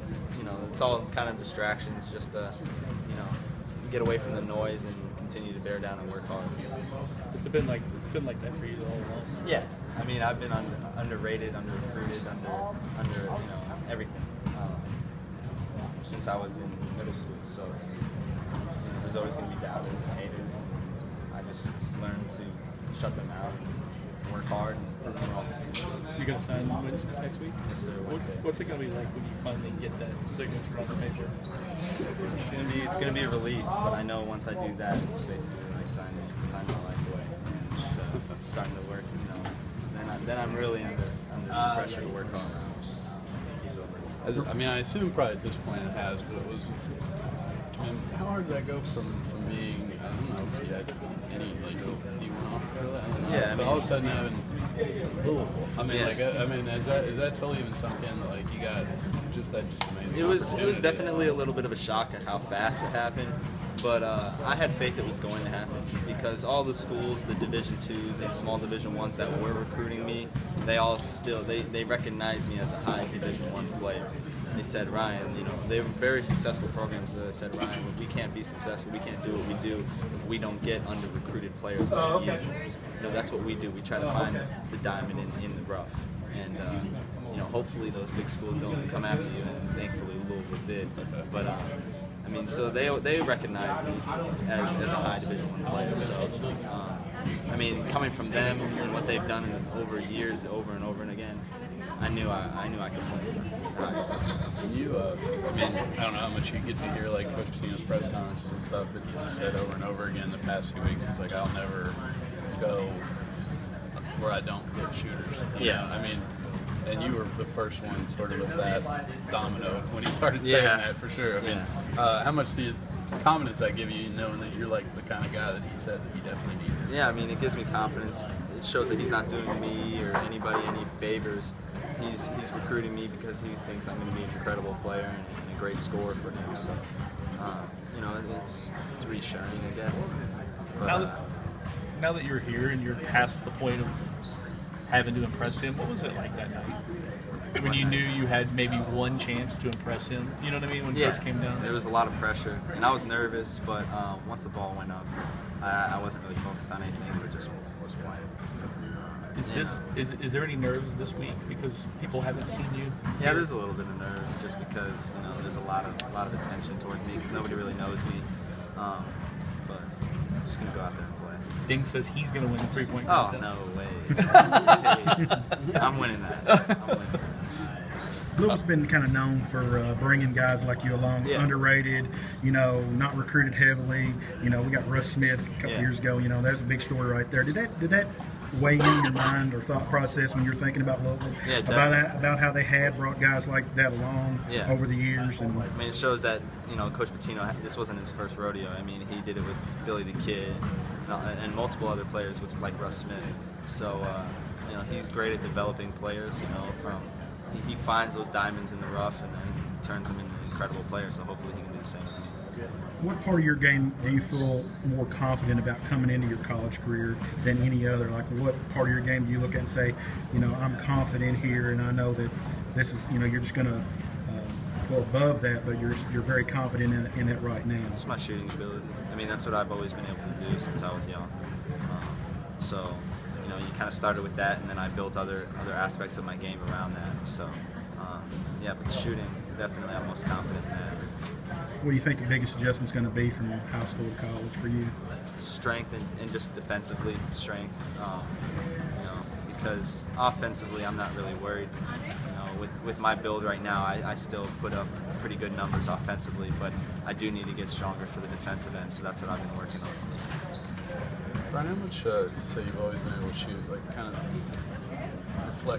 just it's all kind of distractions, just to get away from the noise and continue to bear down and work hard. It's been like that for you all along. Yeah, I mean, I've been underrated, under-recruited, under everything since I was in middle school. So there's always going to be doubters and haters. I just learned to shut them out and work hard and prove them wrong. You're going to sign next week? Yes, sir. What's it going to be like when you finally get that signature on the paper? It's gonna be a relief, but I know once I do that, it's basically like signing my life away. So it's starting to work. Then I'm really under some pressure to work hard. I mean, I assume probably at this point it has, but how hard did that go from being, I don't know if you had any like D1 offer, I don't know, yeah, to all of a sudden having Louisville. I mean, yeah. Is that totally even sunk in? Like you got just amazing. It was definitely a little bit of a shock at how fast it happened, but I had faith it was going to happen because all the schools, the Division IIs and small Division Is that were recruiting me, they all still they recognized me as a high Division I player. They said, Ryan, they were very successful programs. They said, Ryan, we can't be successful, we can't do what we do if we don't get under-recruited players like you. That's what we do. We try to find the diamond in the rough. And, hopefully those big schools don't come after you, and thankfully Louisville did. But, I mean, so they recognize me as a high Division I player. So, I mean, coming from them and what they've done over years, over and over and again, I knew I could play. And you, I mean, I don't know how much you get to hear like Coach Patino's press conferences and stuff, but he's just said over and over again the past few weeks, he's like, I'll never go where I don't get shooters. Yeah. I mean, and you were the first one sort of with that domino when he started saying that for sure. I mean, how much confidence that give you knowing that you're like the kind of guy that he said that he definitely needs? Yeah, I mean, it gives me confidence. It shows that he's not doing me or anybody any favors. He's recruiting me because he thinks I'm going to be an incredible player and a great scorer for him. So, it's reassuring, I guess. But, now that you're here and you're past the point of having to impress him, what was it like that night? When you knew you had maybe one chance to impress him, you know what I mean? When Coach came down, there was a lot of pressure, and I was nervous. But once the ball went up, I wasn't really focused on anything. We just was playing. Is there any nerves this week because people haven't seen you? Yeah, there's a little bit of nerves just because there's a lot of attention towards me because nobody really knows me. But I'm just gonna go out there and play. Ding says he's gonna win the 3-point contest. contest. Oh no way! I'm winning that. Louisville's been kind of known for bringing guys like you along, underrated, not recruited heavily. We got Russ Smith a couple years ago. There's a big story right there. Did that weigh in your mind or thought process when you're thinking about Louisville? Yeah, about how they had brought guys like that along over the years? And I mean, it shows that Coach Patino, this wasn't his first rodeo. I mean, he did it with Billy the Kid and multiple other players with like Russ Smith. So he's great at developing players. He finds those diamonds in the rough and then turns them into incredible players. So hopefully he can do the same thing. What part of your game do you feel more confident about coming into your college career than any other? Like, what part of your game do you look at and say, I'm confident here, and I know that this is, you're just going to go above that, but you're very confident in it right now? Just my shooting ability. I mean, that's what I've always been able to do since I was young. So, you kind of started with that, and then I built other aspects of my game around that. So, but the shooting, definitely I'm most confident in that. What do you think the biggest adjustment's going to be from high school to college for you? Strength and just defensively strength. Because offensively I'm not really worried. With my build right now, I still put up pretty good numbers offensively, but I do need to get stronger for the defensive end. So that's what I've been working on. Brian, how much you say you've always been able to shoot? Like, kind of reflect